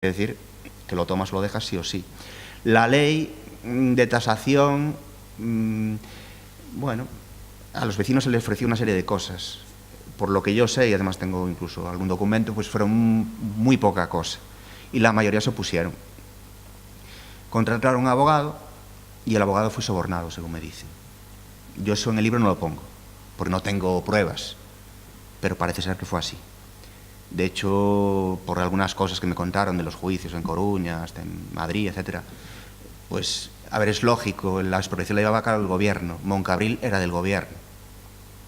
decir que lo tomas o lo dejas sí o sí. La ley de tasación, bueno, a los vecinos se les ofreció una serie de cosas. Por lo que yo sé, y además tengo incluso algún documento, pues fueron muy poca cosa. Y la mayoría se opusieron. Contrataron a un abogado y el abogado fue sobornado, según me dicen. Yo eso en el libro no lo pongo, porque no tengo pruebas, pero parece ser que fue así. De hecho, por algunas cosas que me contaron de los juicios en Coruña, hasta en Madrid, etcétera, pues, a ver, es lógico, la expropiación la llevaba a cabo el gobierno. Moncabril era del gobierno.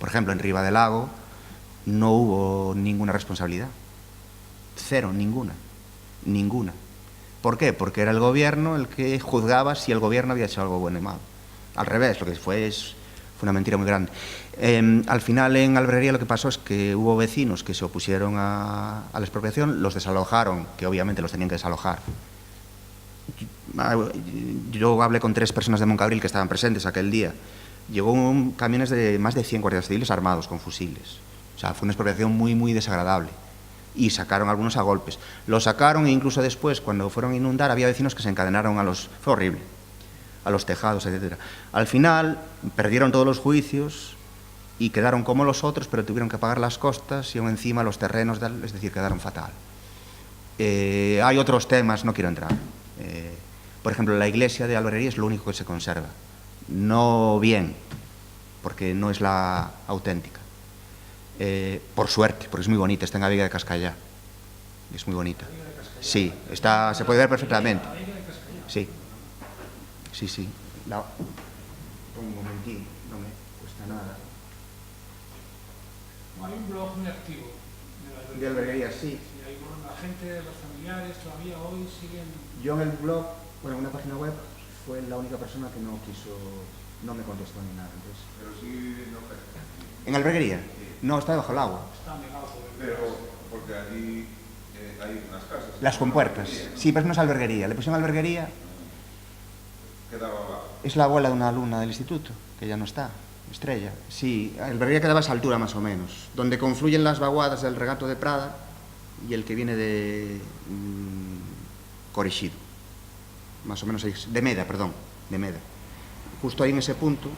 Por ejemplo, en Ribadelago no hubo ninguna responsabilidad. Cero, ninguna. Ninguna. ¿Por qué? Porque era el gobierno el que juzgaba si el gobierno había hecho algo bueno y malo. Al revés, lo que fue una mentira muy grande. Al final, en Alberguería lo que pasó es que hubo vecinos que se opusieron a la expropiación, los desalojaron, que obviamente los tenían que desalojar. Yo hablé con 3 personas de Moncabril que estaban presentes aquel día. Llegó camiones de más de 100 guardias civiles armados con fusiles. O sea, fue una expropiación muy, muy desagradable. Y sacaron algunos a golpes. Los sacaron e incluso después, cuando fueron a inundar, había vecinos que se encadenaron a los... Fue horrible. A los tejados, etc. Al final, perdieron todos los juicios y quedaron como los otros, pero tuvieron que pagar las costas y aún encima los terrenos, es decir, quedaron fatal. Hay otros temas, no quiero entrar. Por ejemplo, la iglesia de Alberguería es lo único que se conserva. No bien, porque no es la auténtica. Por suerte, porque es muy bonita, está en la Vega de Cascallá. Es muy bonita. Sí, se puede ver perfectamente. Sí. Sí, sí. Un momentín, no me cuesta nada. Hay un blog muy activo de Alberguería, sí. Y hay, bueno, la gente, los familiares todavía hoy siguen... Yo en el blog, bueno, en una página web, fue la única persona que no me contestó ni nada. Entonces. Pero sí, no. ¿En Alberguería? Sí. No, está debajo del agua. Está negado por el... Pero, porque allí hay unas casas. Las compuertas. Sí, pero no es Alberguería. Le pusieron Alberguería. Quedaba abajo. Es la abuela de una alumna del instituto, que ya no está, Estrella. Sí, Alberguería quedaba a esa altura más o menos, donde confluyen las vaguadas del regato de Prada y el que viene de Corexido. Más o menos ahí, de Meda. Justo ahí en ese punto,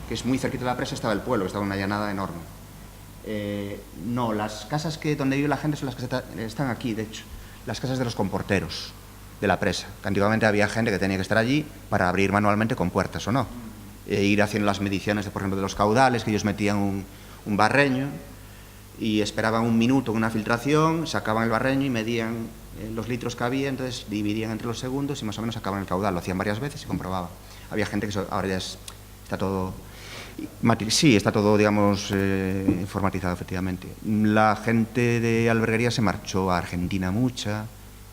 que es muy cerquita de la presa, estaba el pueblo, que estaba una llanada enorme. No, las casas donde vive la gente son las que están aquí, de hecho, las casas de los comporteros de la presa, que antiguamente había gente que tenía que estar allí para abrir manualmente con puertas o no, ir haciendo las mediciones, por ejemplo, de los caudales, que ellos metían un barreño y esperaban un minuto en una filtración, sacaban el barreño y medían los litros que había, entonces dividían entre los segundos y más o menos sacaban el caudal. Lo hacían varias veces y comprobaban. Había gente que ahora ya está todo... Sí, está todo, digamos, informatizado, efectivamente. La gente de Alberguería se marchó a Argentina mucha,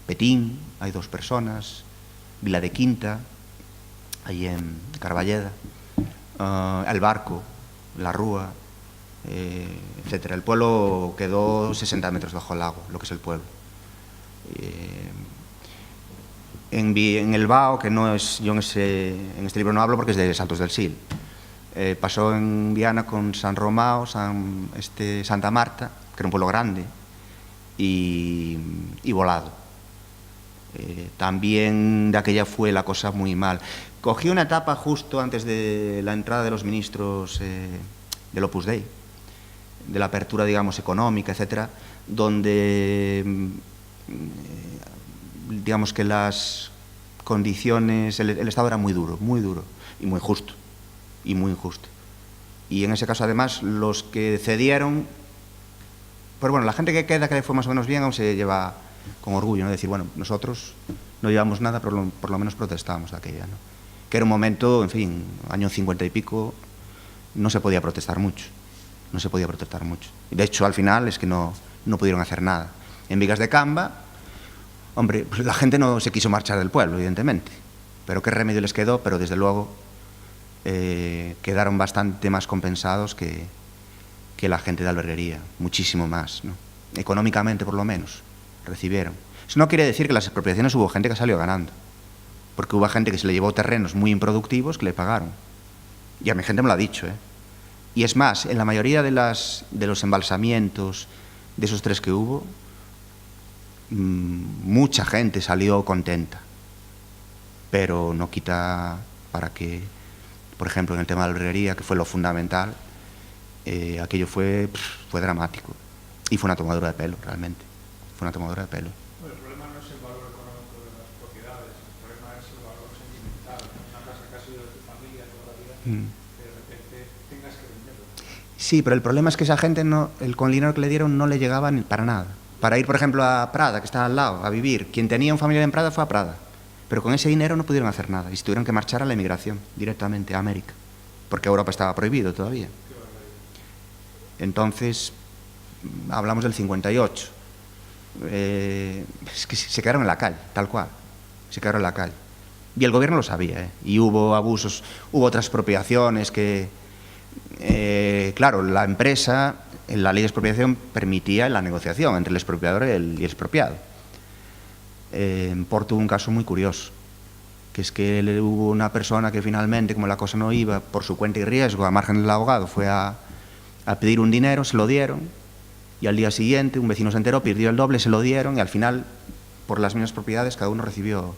Petín, hay 2 personas, Vila de Quinta, ahí en Carballeda, El Barco, La Rúa, etcétera. El pueblo quedó 60 metros bajo el agua, lo que es el pueblo. En el Bao, que no es, yo en este libro no hablo porque es de Saltos del Sil, pasó en Viana con San Romao, Santa Marta, que era un pueblo grande, y Volado. También de aquella fue la cosa muy mal. Cogí una etapa justo antes de la entrada de los ministros del Opus Dei, de la apertura, digamos, económica, etcétera, donde digamos que las condiciones, el Estado era muy duro y muy justo y muy injusto. Y en ese caso, además, los que cedieron, pero bueno, la gente que queda, que le fue más o menos bien, aún se lleva con orgullo, ¿no? Decir, bueno, nosotros no llevamos nada, pero por lo menos protestábamos de aquella, ¿no? Que era un momento, en fin, año 50 y pico, no se podía protestar mucho. Y de hecho, al final, es que no pudieron hacer nada. En Vigas de Camba, hombre, pues la gente no se quiso marchar del pueblo, evidentemente. Pero qué remedio les quedó, pero desde luego quedaron bastante más compensados que la gente de Alberguería, muchísimo más, ¿no? Económicamente, por lo menos, recibieron. Eso no quiere decir que las expropiaciones hubo gente que salió ganando, porque hubo gente que se le llevó terrenos muy improductivos que le pagaron. Y a mi gente me lo ha dicho, ¿eh? Y es más, en la mayoría de los embalsamientos, de esos 3 que hubo, mucha gente salió contenta, pero no quita para que, por ejemplo, en el tema de la albrería, que fue lo fundamental, aquello fue dramático y fue una tomadura de pelo, realmente. Fue una tomadura de pelo. Bueno, el problema no es el valor económico de las propiedades, el problema es el valor sentimental. Una casa que ha sido de tu familia toda la vida, que de repente tengas que venderla. Sí, pero el problema es que esa gente, con el dinero que le dieron no le llegaba ni para nada. Para ir, por ejemplo, a Prada, que está al lado, a vivir, quien tenía un familiar en Prada fue a Prada. Pero con ese dinero no pudieron hacer nada y se tuvieron que marchar a la emigración directamente a América, porque Europa estaba prohibido todavía. Entonces, hablamos del 58. Es que se quedaron en la calle, tal cual. Se quedaron en la calle. Y el gobierno lo sabía, y hubo abusos, hubo otras expropiaciones que, claro, la empresa, en la ley de expropiación permitía la negociación entre el expropiador y el expropiado. En Porto hubo un caso muy curioso, que es que hubo una persona que finalmente, como la cosa no iba, por su cuenta y riesgo, a margen del abogado, fue a pedir un dinero, se lo dieron, y al día siguiente un vecino se enteró, pidió el doble, se lo dieron, y al final, por las mismas propiedades, cada uno recibió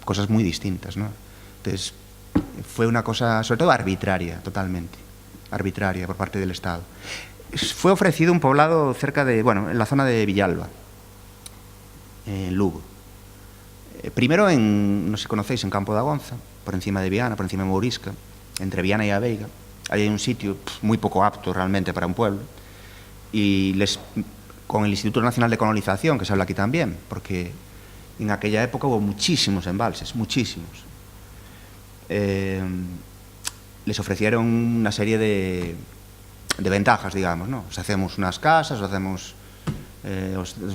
cosas muy distintas, ¿no? Entonces, fue una cosa, sobre todo arbitraria, totalmente, arbitraria por parte del Estado. Fue ofrecido un poblado cerca de, bueno, en la zona de Villalba, en Lugo. Primero, no sé si conocéis, en Campo da Gonza, por encima de Viana, por encima de Mourisca, entre Viana y Aveiga. Ahí hay un sitio muy poco apto realmente para un pueblo. Y con el Instituto Nacional de Colonización, que se habla aquí también, porque en aquella época hubo muchísimos embalses, muchísimos. Les ofrecieron una serie de ventajas, digamos, ¿no? Os hacemos unas casas, os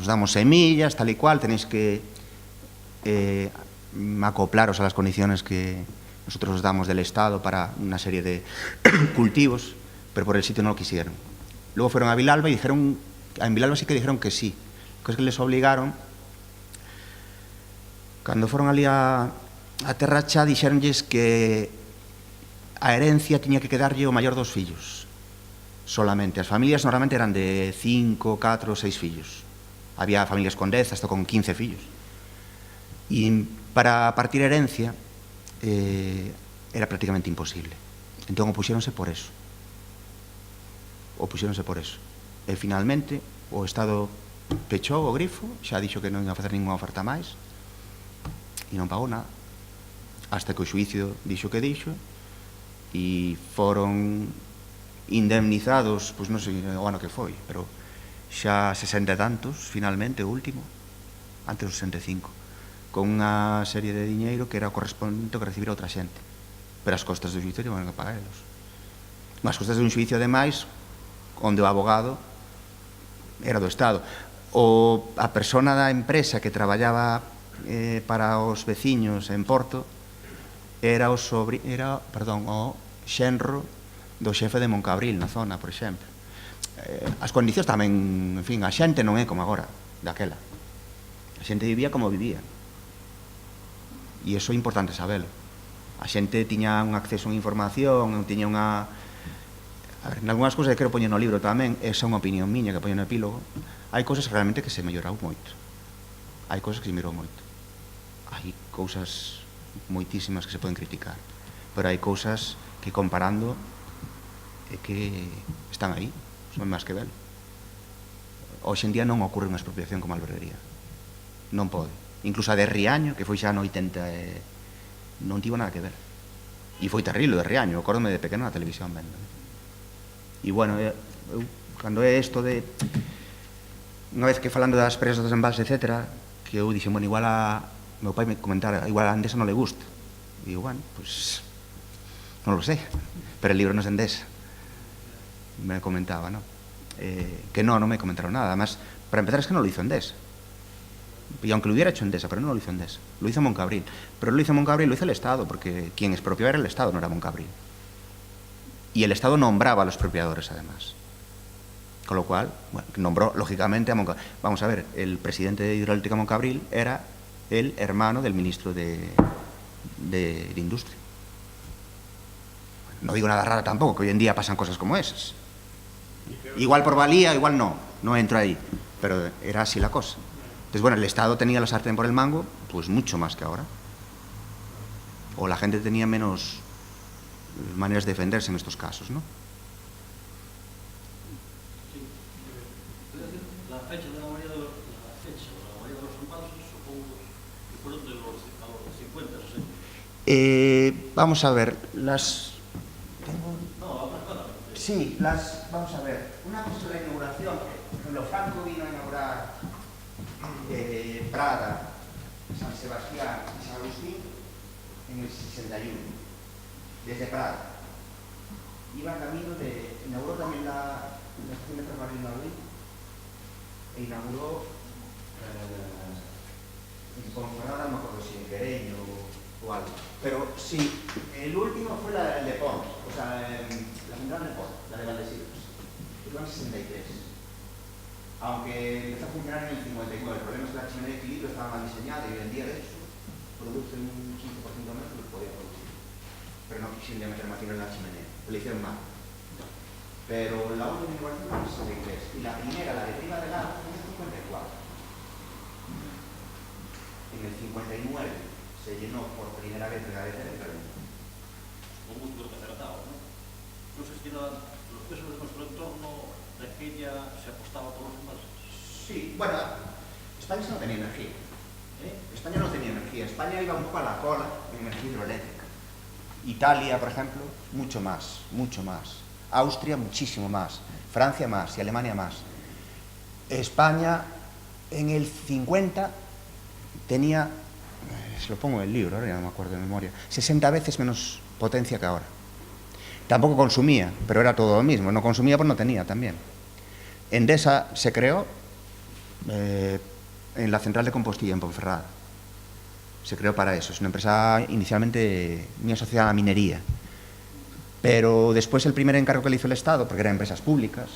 damos semillas, tal y cual, tenéis que acoplaros a las condiciones que nosotros os damos del Estado para una serie de cultivos, pero por el sitio no lo quisieron. Luego fueron a Vilalba y dijeron, en Vilalba sí que dijeron que sí, que es que les obligaron, cando foron ali a Terracha, dixeronlles que a herencia tiña que quedarlle o maior dos fillos, solamente. As familias normalmente eran de 5, 4, 6 fillos. Había familias con 10, hasta con 15 fillos. E para partir herencia era prácticamente imposible. Entón opuxéronse por eso. E finalmente o Estado pechou o grifo, xa dixo que non ia facer ninguna oferta máis e non pagou nada, hasta que o xuicio dixo que dixo e foron indemnizados, pois non sei o ano que foi, pero xa 60 e tantos, finalmente, o último, antes dos 65, con unha serie de diñeiro que era o correspondente que recibira outra xente, pero as costas do xuicio tiveron que pagalos. As costas dun xuicio, ademais, onde o abogado era do Estado. A persona da empresa que traballaba para os veciños en Porto era o xenro do xefe de Moncabril na zona, por exemplo. As condicións tamén, en fin, a xente non é como agora, daquela. A xente vivía como vivía. E iso é importante sabelo. A xente tiña un acceso a información, tiña unha... A ver, en algunhas cousas que quero poñer no libro tamén, esa é unha opinión miña que poño no epílogo, hai cousas realmente que se mellorou moito. Hai cousas que se mellorou moito. Hai cousas moitísimas que se poden criticar, pero hai cousas que comparando que están aí, son máis que velo. Hoxe en día non ocorre unha expropiación como a albrería, non pode. Incluso a de Riaño, que foi xa no 80, non tivo nada que ver, e foi terrible de Riaño, acórdome de pequeno na televisión vendo. E bueno, cando é isto de unha vez que falando das presas dos embalses, etcétera, que eu dixen, bueno, igual meu pai me comentara, igual a Endesa non le gusta. E digo, bueno, pues non lo sé, pero el libro non é Endesa. Me comentaba, ¿no? Que non me comentaron nada. Además, para empezar, es que non lo hizo Endesa. Y aunque lo hubiera hecho Endesa, pero no lo hizo Endesa. Lo hizo Moncabril. Pero lo hizo Moncabril, lo hizo el Estado, porque quien expropiaba era el Estado, no era Moncabril. Y el Estado nombraba a los expropiadores, además. Con lo cual, bueno, nombró, lógicamente, a Moncabril. Vamos a ver, el presidente de Hidroeléctrica Moncabril era el hermano del ministro de Industria. No digo nada raro tampoco, que hoy en día pasan cosas como esas. Igual por valía, igual no entro ahí, pero era así la cosa. Entonces, bueno, el Estado tenía la sartén por el mango, pues mucho más que ahora. O la gente tenía menos maneras de defenderse en estos casos, ¿no? La fecha de la mayoría de los embalses, supongo que fueron de los 50, 60. Vamos a ver, las... No, aproximadamente. Sí, vamos a ver. Una cosa es la inauguración. Por ejemplo, Franco vino a inaugurar Prada, San Sebastián y San Agustín en el 61, desde Prada. Iba camino inauguró también la estación de ferrocarril Madrid e inauguró en Ponferrada, no me acuerdo si en Quereño o algo. Pero sí, el último fue el de Pons, o sea, la central de Pons, la de Valdesiros. Fue en el 63. Aunque empezó a funcionar en el 59. El problema es que la chimenea de equilibrio estaba mal diseñada y hoy en día, de hecho, produce un 15% menos de lo que podía producir. Pero no quisieron meter máquina en la chimenea, lo hicieron mal. Pero la última inauguración fue en el 63. Y la primera, la de Prima del Lago, fue en el 54. En el 59 se llenó por primera vez de cabeza de terreno. Supongo que fue acertado, ¿no? No sé si los pesos de nuestro entorno de aquella se apostaba por los embalses. Sí, bueno, España no tenía energía. España no tenía energía. España iba un poco a la cola en energía hidroeléctrica. Italia, por ejemplo, mucho más, mucho más. Austria, muchísimo más. Francia, más. Y Alemania, más. España, en el 50, tenía, se lo pongo en el libro, ahora ya no me acuerdo de memoria, 60 veces menos potencia que ahora. Tampoco consumía, pero era todo lo mismo. No consumía, pues no tenía también. Endesa se creó en la central de Compostilla, en Ponferrada. Se creó para eso. Es una empresa inicialmente muy asociada a la minería. Pero después el primer encargo que le hizo el Estado, porque eran empresas públicas,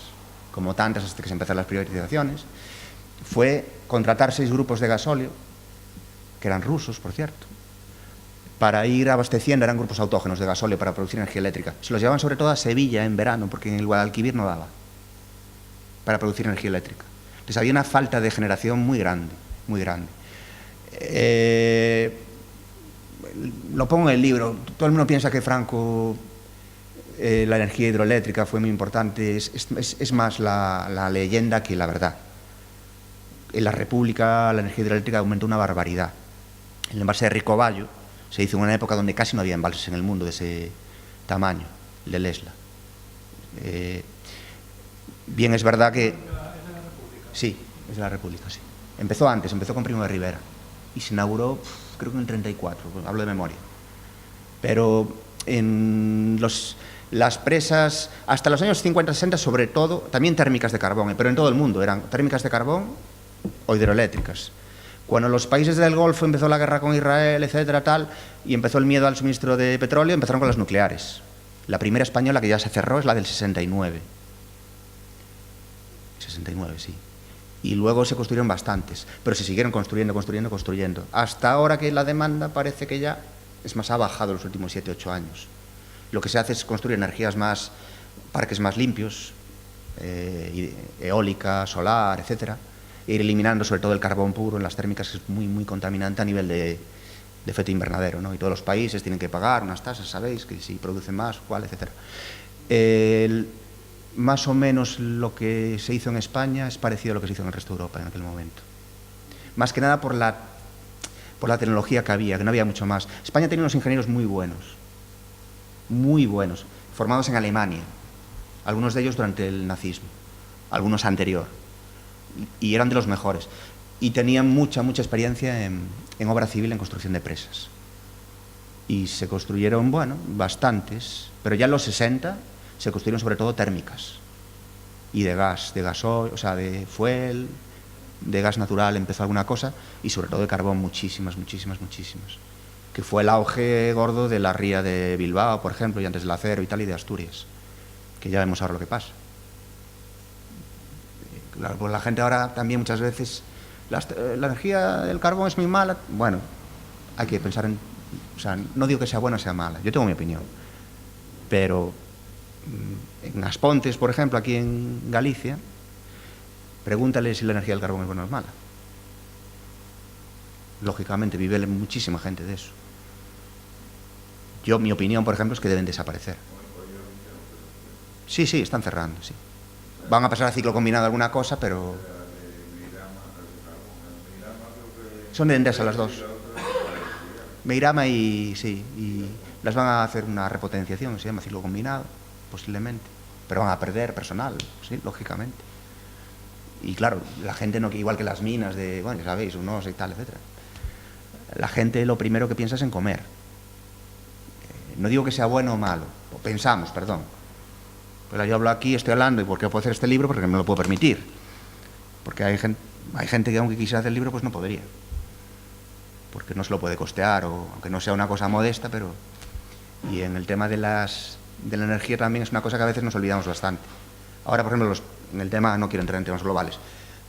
como tantas hasta que se empezaron las privatizaciones, fue contratar 6 grupos de gasóleo, que eran rusos, por cierto, para ir abasteciendo, eran grupos autógenos de gasóleo para producir energía eléctrica. Se los llevaban sobre todo a Sevilla en verano, porque en el Guadalquivir no daba para producir energía eléctrica. Entonces había una falta de generación muy grande, muy grande. Lo pongo en el libro. Todo el mundo piensa que Franco, la energía hidroeléctrica fue muy importante. Es más la leyenda que la verdad. En la República la energía hidroeléctrica aumentó una barbaridad. El embalse de Ricovallo se hizo en una época donde casi no había embalses en el mundo de ese tamaño, el de Lesla. Bien, es verdad que... ¿Es de la República? Sí, es de la República, sí. Empezó antes, empezó con Primo de Rivera. Y se inauguró, creo que en el 34, hablo de memoria. Pero en las presas, hasta los años 50-60, sobre todo, también térmicas de carbón, pero en todo el mundo eran térmicas de carbón o hidroeléctricas. Cuando los países del Golfo empezó la guerra con Israel, etcétera, tal, y empezó el miedo al suministro de petróleo, empezaron con las nucleares. La primera española que ya se cerró es la del 69. 69, sí. Y luego se construyeron bastantes, pero se siguieron construyendo, hasta ahora que la demanda parece que ya, es más, ha bajado los últimos 7-8 años. Lo que se hace es construir parques más limpios, eólica, solar, etcétera, e ir eliminando sobre todo el carbón puro en las térmicas, que es muy, muy contaminante a nivel de efecto invernadero, ¿no? Y todos los países tienen que pagar unas tasas, sabéis, que si producen más, cuál, etcétera. Más o menos lo que se hizo en España es parecido a lo que se hizo en el resto de Europa en aquel momento. Más que nada por la tecnología que había, que no había mucho más. España tenía unos ingenieros muy buenos, formados en Alemania, algunos de ellos durante el nazismo, algunos anterior, y eran de los mejores. Y tenían mucha experiencia en obra civil, en construcción de presas. Y se construyeron, bueno, bastantes, pero ya en los 60... se construyeron sobre todo térmicas y de gas, de gasoil, o sea, de fuel, de gas natural empezó alguna cosa y sobre todo de carbón muchísimas, que fue el auge gordo de la ría de Bilbao, por ejemplo, y antes del acero y tal, y de Asturias, que ya vemos ahora lo que pasa. Claro, pues la gente ahora también muchas veces, la energía del carbón es muy mala. Bueno, hay que pensar o sea, no digo que sea buena o sea mala, yo tengo mi opinión, pero en Aspontes, por ejemplo, aquí en Galicia, pregúntale si la energía del carbón es buena o es mala. Lógicamente, vive muchísima gente de eso. Yo, mi opinión, por ejemplo, es que deben desaparecer. Sí, están cerrando, sí. Van a pasar a ciclo combinado alguna cosa, pero... Son de Endesa las dos. Meirama y las van a hacer una repotenciación, se llama ciclo combinado, posiblemente. Pero van a perder personal, sí, lógicamente. Y claro, la gente no, igual que las minas de, bueno, ya sabéis, unos y tal, etcétera. La gente lo primero que piensa es en comer. No digo que sea bueno o malo, o pensamos, perdón. Pero yo hablo aquí, estoy hablando, y ¿por qué puedo hacer este libro? Porque me lo puedo permitir. Porque hay gente que aunque quisiera hacer el libro, pues no podría. Porque no se lo puede costear, o aunque no sea una cosa modesta, pero... Y en el tema de la energía también es una cosa que a veces nos olvidamos bastante. Ahora, por ejemplo, en el tema, no quiero entrar en temas globales,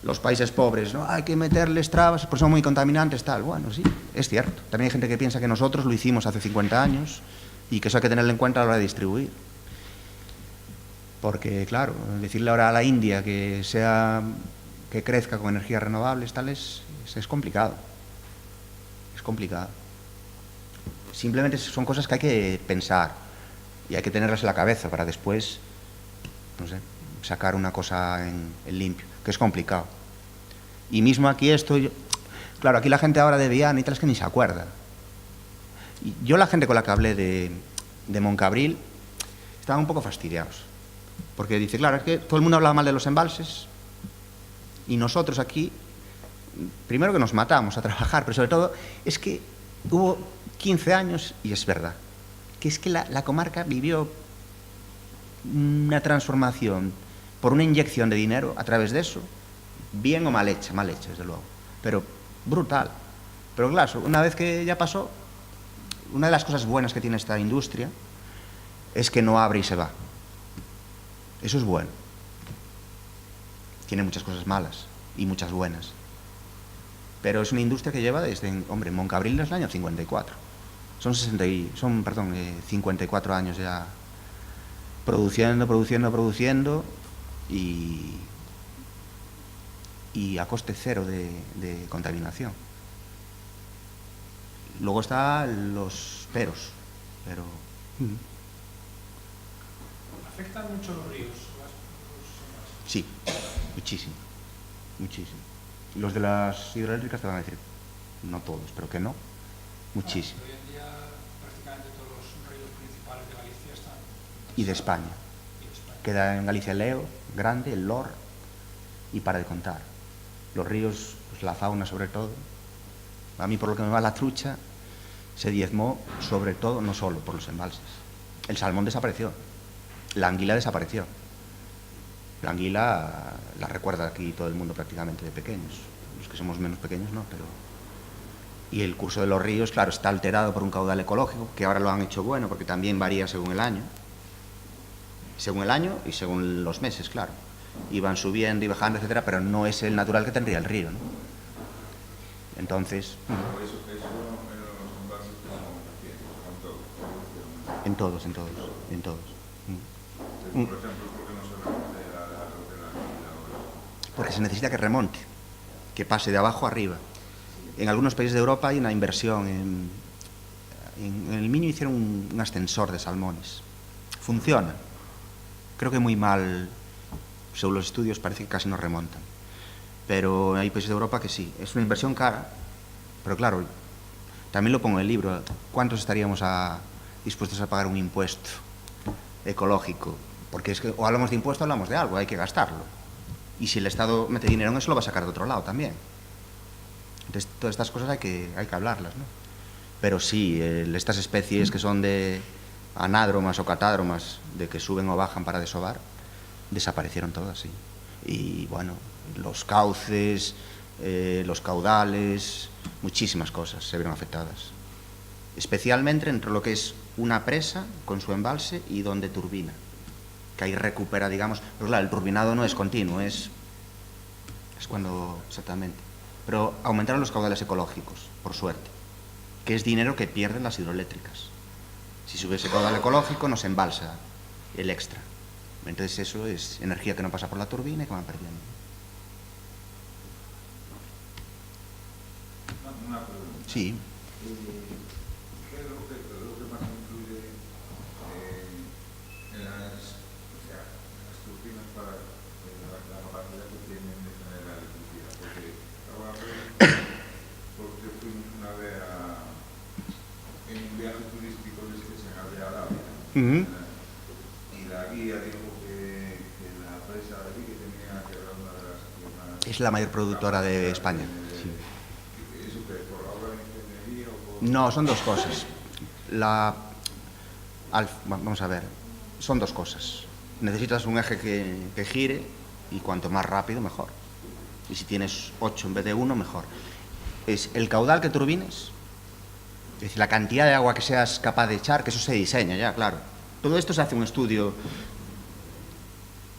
los países pobres, ¿no? Hay que meterles trabas, pues son muy contaminantes, tal. Bueno, sí, es cierto. También hay gente que piensa que nosotros lo hicimos hace 50 años y que eso hay que tenerlo en cuenta a la hora de distribuir. Porque, claro, decirle ahora a la India que crezca con energías renovables, tal, es complicado. Es complicado. Simplemente son cosas que hay que pensar y hay que tenerlas en la cabeza para después, no sé, sacar una cosa en limpio, que es complicado. Y mismo aquí claro, aquí la gente ahora de Viana y tal es que ni se acuerda. Y yo, la gente con la que hablé de Moncabril, estaban un poco fastidiados. Porque dice, claro, es que todo el mundo hablaba mal de los embalses y nosotros aquí, primero que nos matamos a trabajar, pero sobre todo es que hubo 15 años, y es verdad, que es que la comarca vivió una transformación por una inyección de dinero a través de eso, bien o mal hecha, desde luego, pero brutal. Pero claro, una vez que ya pasó, una de las cosas buenas que tiene esta industria es que no abre y se va. Eso es bueno. Tiene muchas cosas malas y muchas buenas. Pero es una industria que lleva desde, hombre, Moncabril es el año 54. Son 54 años ya produciendo y a coste cero de contaminación. Luego están los peros, pero... ¿Afectan mucho los ríos? Sí, muchísimo. Los de las hidroeléctricas te van a decir, no todos, pero que no, muchísimo. Hoy en día prácticamente todos los ríos principales de Galicia están... Y de España. Queda en Galicia el Leo, Grande, el Lor, y para de contar. Los ríos, pues la fauna sobre todo. A mí, por lo que me va la trucha, se diezmó sobre todo, no solo por los embalses. El salmón desapareció. La anguila desapareció. La anguila la recuerda aquí todo el mundo prácticamente de pequeños. Los que somos menos pequeños no, pero... Y el curso de los ríos, claro, está alterado por un caudal ecológico, que ahora lo han hecho bueno, porque también varía según el año. Según el año y según los meses, claro. Y van subiendo y bajando, etcétera, pero no es el natural que tendría el río, ¿no? Entonces... Eso en los embalses que son recientes, con todos. En todos. Por ejemplo, ¿por qué no se remonte a la anguila ahora? Porque se necesita que remonte, que pase de abajo a arriba. En algunos países de Europa hay una inversión. En el Miño hicieron un ascensor de salmones. Funciona. Creo que muy mal, según los estudios, parece que casi no remontan. Pero hay países de Europa que sí. Es una inversión cara, pero claro, también lo pongo en el libro. ¿Cuántos estaríamos dispuestos a pagar un impuesto ecológico? Porque es que o hablamos de impuesto o hablamos de algo, hay que gastarlo. Y si el Estado mete dinero en eso, lo va a sacar de otro lado también. Entonces, todas estas cosas hay que hablarlas, ¿no? Pero sí, estas especies que son de anádromas o catádromas, de que suben o bajan para desovar, desaparecieron todas, sí. Y bueno, los cauces, los caudales, muchísimas cosas se vieron afectadas. Especialmente entre lo que es una presa con su embalse y donde turbina, que ahí recupera, digamos, pero claro, el turbinado no es continuo, es cuando exactamente. Pero aumentaron los caudales ecológicos, por suerte, que es dinero que pierden las hidroeléctricas. Si sube ese caudal ecológico, nos embalsa el extra. Entonces eso es energía que no pasa por la turbina y que van perdiendo. Una pregunta. Sí. ¿Qué es lo que más influye en las turbinas para la capacidad que tienen de generar electricidad? Porque ahora porque fuimos una vez en un viaje turístico de este en Arabia, y la guía dijo que la presa de allí que tenía que era una de las que más... Es la mayor productora de España. Sí. ¿Eso que por la obra de ingeniería o por...? No, son dos cosas. Vamos a ver, son dos cosas. Necesitas un eje que gire y cuanto más rápido, mejor. Y si tienes 8 en vez de 1, mejor. Es el caudal que turbines, es decir, la cantidad de agua que seas capaz de echar, que eso se diseña ya, claro. Todo esto se hace un estudio.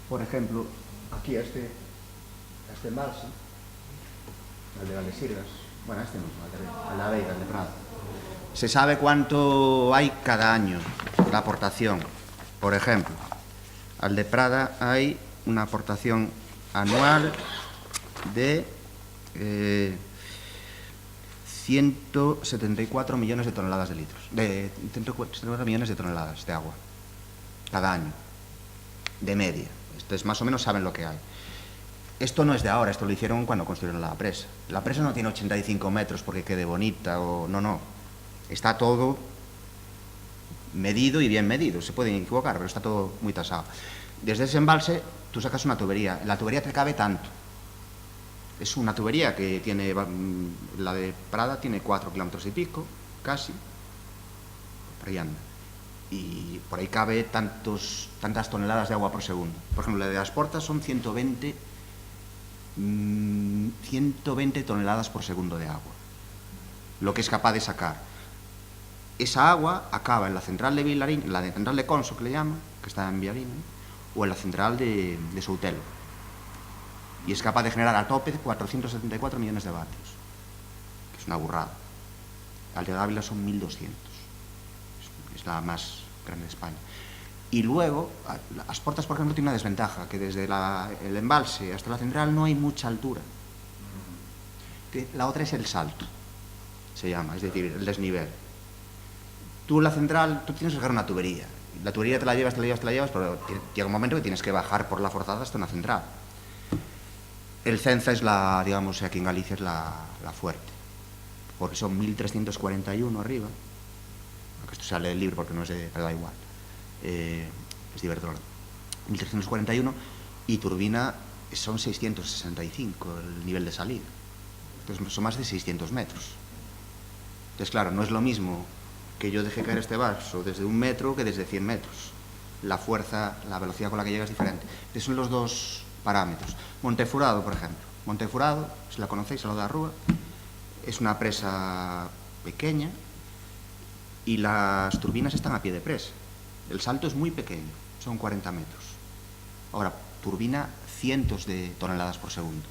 Por ejemplo, aquí a este embalse, el de Valdesirgas, bueno, este mismo, el de la Veiga, el de Prada. Se sabe cuánto hay cada año, la aportación. Por ejemplo, al de Prada hay una aportación anual de 174 millones de toneladas de litros, de 174 millones de toneladas de agua cada año, de media. Entonces, más o menos saben lo que hay. Esto no es de ahora, esto lo hicieron cuando construyeron la presa. La presa no tiene 85 metros porque quede bonita o... No. Está todo medido y bien medido. Se pueden equivocar, pero está todo muy tasado. Desde ese embalse tú sacas una tubería. La tubería te cabe tanto. Es una tubería que tiene... La de Prada tiene 4 kilómetros y pico, casi. Por ahí anda. Y por ahí cabe tantas toneladas de agua por segundo. Por ejemplo, la de las Portas son 120 toneladas por segundo de agua, lo que es capaz de sacar. Esa agua acaba en la central de Vilarín, la de central de Conso, que le llaman, que está en Vilarín, o en la central de Soutelo, y es capaz de generar a tope 474 millones de vatios, que es una burrada. Al de Dávila son 1200, es la más grande de España. Y luego, las Portas, por ejemplo, tiene una desventaja, que desde el embalse hasta la central no hay mucha altura. La otra es el salto, se llama, es decir, el desnivel. Tú en la central, tú tienes que sacar una tubería. La tubería te la llevas, pero llega un momento que tienes que bajar por la forzada hasta una central. El Cenza es digamos, aquí en Galicia es la fuerte, porque son 1341 arriba, aunque esto sale del libro porque no es pero da igual. Es de Iberdrola, 1341, y turbina son 665 el nivel de salida. Entonces son más de 600 metros. Entonces, claro, no es lo mismo que yo deje caer este vaso desde 1 metro que desde 100 metros. La fuerza, la velocidad con la que llega es diferente. Esos son los dos parámetros. Montefurado, por ejemplo. Montefurado, si la conocéis, a lo de la Rúa, es una presa pequeña y las turbinas están a pie de presa. El salto es muy pequeño, son 40 metros. Ahora, turbina cientos de toneladas por segundo,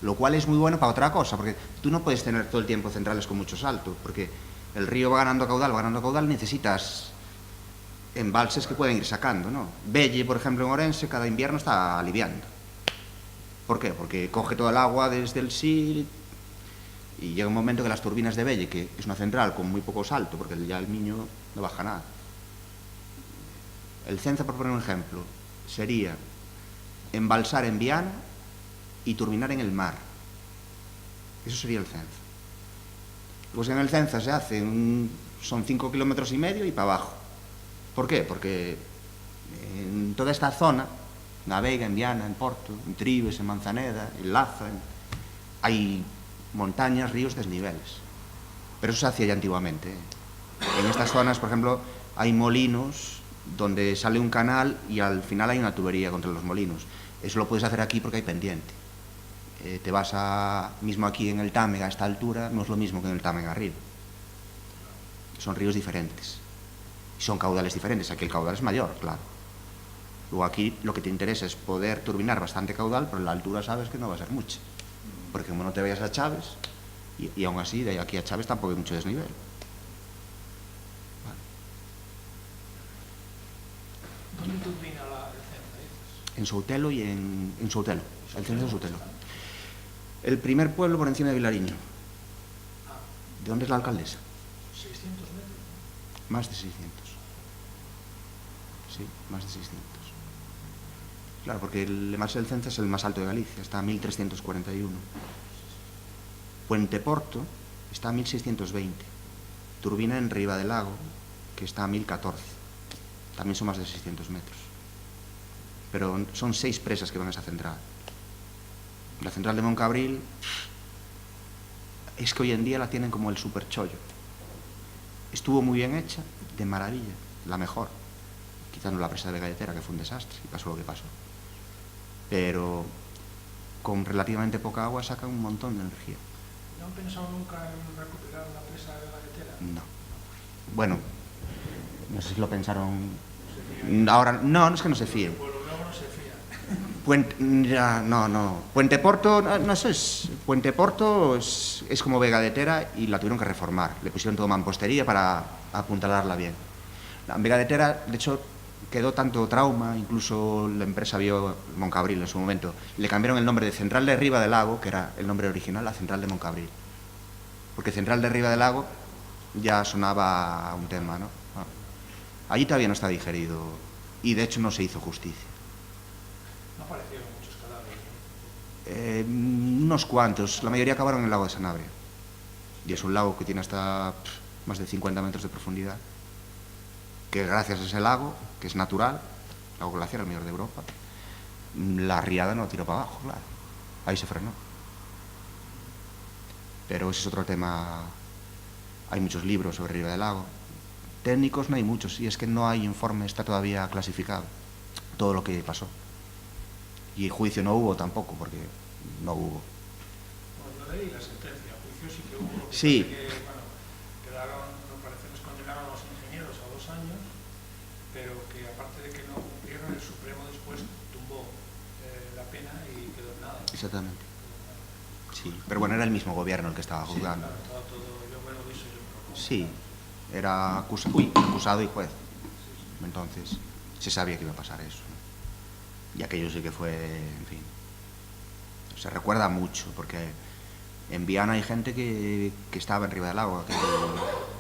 lo cual es muy bueno para otra cosa, porque tú no puedes tener todo el tiempo centrales con mucho salto, porque el río va ganando caudal, necesitas embalses que pueden ir sacando, ¿no? Belle, por ejemplo, en Orense, cada invierno está aliviando. ¿Por qué? Porque coge todo el agua desde el Sil y llega un momento que las turbinas de Belle, que es una central con muy poco salto, porque ya el Miño no baja nada. El Cenza, por poner un ejemplo, sería embalsar en Viana y turbinar en el mar. Eso sería el Cenza. Pues en el Cenza se hace son 5,5 kilómetros y para abajo. ¿Por qué? Porque en toda esta zona, na Veiga, en Viana, en Porto, en Tribes, en Manzaneda, en Laza, hay montañas, ríos, desniveles. Pero eso se hacía ya antiguamente. En estas zonas, por ejemplo, hay molinos donde sale un canal y al final hay una tubería contra los molinos. Eso lo puedes hacer aquí porque hay pendiente. Te vas mismo aquí en el Támega a esta altura, no es lo mismo que en el Támega arriba. Son ríos diferentes y son caudales diferentes. Aquí el caudal es mayor, claro. Luego aquí lo que te interesa es poder turbinar bastante caudal, pero la altura sabes que no va a ser mucha, porque como no te vayas a Chaves, y aún así de aquí a Chaves tampoco hay mucho desnivel. ¿Dónde turbina el Cenza, dices? En Soutelo y en Soutelo, el Cenza de Soutelo. El primer pueblo por encima de Vilariño. ¿De dónde es la alcaldesa? 600 metros, ¿no? Más de 600. Sí, más de 600. Claro, porque el embalse del Cenza es el más alto de Galicia, está a 1341. Puente Porto está a 1620. Turbina en Riva del Lago, que está a 1014. También son más de 600 metros. Pero son 6 presas que van a esa central. La central de Moncabril es que hoy en día la tienen como el superchollo. Estuvo muy bien hecha, de maravilla, la mejor. Quitando la presa de Galletera, que fue un desastre, y pasó lo que pasó. Pero con relativamente poca agua sacan un montón de energía. ¿No han pensado nunca en recuperar la presa de Galletera? No. Bueno, no sé si lo pensaron. Ahora, no es que no se fíen. El pueblo luego no se fía. Puente Porto, no, eso es. Puente Porto es como Vegadetera y la tuvieron que reformar. Le pusieron todo mampostería para apuntalarla bien. La Vegadetera, de hecho, quedó tanto trauma, incluso la empresa vio Moncabril en su momento. Le cambiaron el nombre de Central de Riva del Lago, que era el nombre original, a Central de Moncabril. Porque Central de Riva del Lago ya sonaba un tema, ¿no? Allí todavía no está digerido y de hecho no se hizo justicia. No aparecieron muchos cadáveres, ¿no? Unos cuantos, la mayoría acabaron en el lago de Sanabria. Y es un lago que tiene hasta más de 50 metros de profundidad, que gracias a ese lago, que es natural, lago glaciar, el mayor de Europa, la riada no tiró para abajo, claro. Ahí se frenó. Pero ese es otro tema. Hay muchos libros sobre Riva del Lago. Técnicos no hay muchos, y es que no hay informe, está todavía clasificado todo lo que pasó. Y juicio no hubo tampoco, porque no hubo. Bueno, lo leí la sentencia, juicio sí que hubo. Sí. Quedaron, me parece, les condenaron a los ingenieros a 2 años, pero que aparte de que no cumplieron, el Supremo después tumbó la pena y quedó en nada. Exactamente. Sí, pero bueno, era el mismo gobierno el que estaba juzgando. Sí, claro, todo, yo me lo vi, yo me lo Sí, era acusado y juez. Entonces, se sabía que iba a pasar eso, ¿no? Y aquello sí que fue, en fin, se recuerda mucho, porque en Viana hay gente que estaba en Riva del Lago.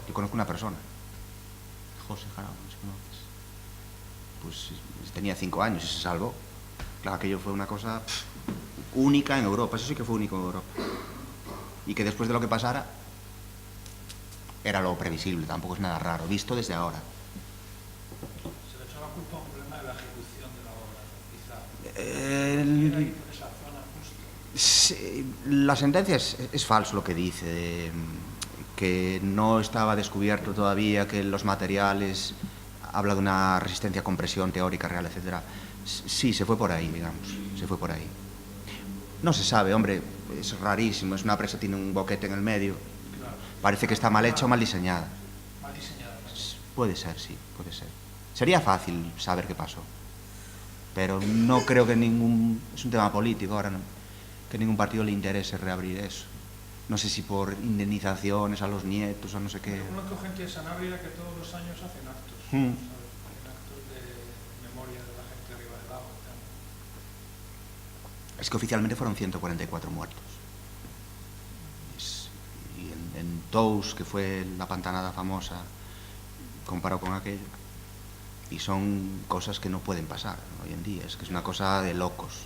Yo conozco una persona, José Jarabo, no sé si conoces. Pues tenía 5 años y se salvó. Claro, aquello fue una cosa única en Europa, eso sí que fue único en Europa. Y que después de lo que pasara, era lo previsible, tampoco es nada raro, visto desde ahora. Se le echó la culpa a un problema de la ejecución de la obra, quizá. El- Era ahí por esa zona justo. Sí, la sentencia es falso lo que dice, que no estaba descubierto todavía, que los materiales, habla de una resistencia a compresión teórica real, etc. Sí, se fue por ahí, digamos, se fue por ahí. No se sabe, hombre, es rarísimo, es una presa, tiene un boquete en el medio, Claro. parece que está mal hecha o mal diseñada. Mal diseñada. Puede ser, sí, puede ser. Sería fácil saber qué pasó, pero no creo que es un tema político ahora, no, que ningún partido le interese reabrir eso. No sé si por indemnizaciones a los nietos o no sé qué. Conozco gente de Sanabria que todos los años hacen actos, Mm. ¿sabes? Hacen actos de memoria de la gente de Riva del Lago. Tal. Es que oficialmente fueron 144 muertos. Y en Tous, que fue la pantanada famosa, comparado con aquello, y son cosas que no pueden pasar, ¿no? Hoy en día, es que es una cosa de locos.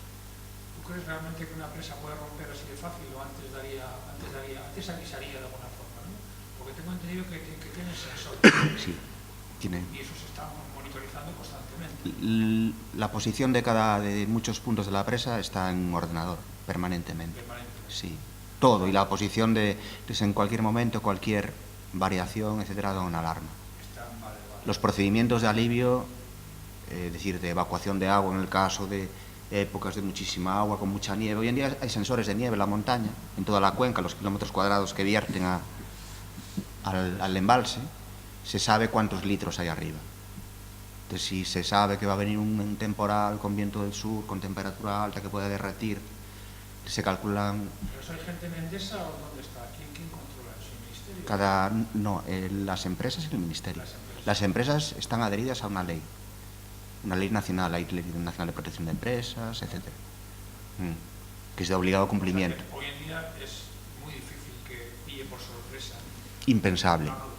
¿Tú crees realmente que una presa puede romper así de fácil o antes avisaría de alguna forma, ¿no? Porque tengo entendido que tienen sensores Sí, tiene. y eso se está monitorizando constantemente. La posición de muchos puntos de la presa está en un ordenador, permanentemente. Sí, todo, y la posición de en cualquier momento, cualquier variación, etcétera, da una alarma. Vale. Los procedimientos de alivio, es decir, de evacuación de agua en el caso de épocas de muchísima agua, con mucha nieve. Hoy en día hay sensores de nieve en la montaña, en toda la cuenca, los kilómetros cuadrados que vierten al embalse, se sabe cuántos litros hay arriba. Entonces, si se sabe que va a venir un temporal con viento del sur, con temperatura alta que puede derretir, se calculan... ¿Pero eso hay gente en Endesa o dónde está? ¿Quién controla eso? ¿El ministerio? Las empresas y el ministerio. Las empresas están adheridas a una ley nacional, hay ley nacional de protección de empresas, etc. Que es de obligado cumplimiento. O sea, hoy en día es muy difícil que pille por sorpresa impensable. La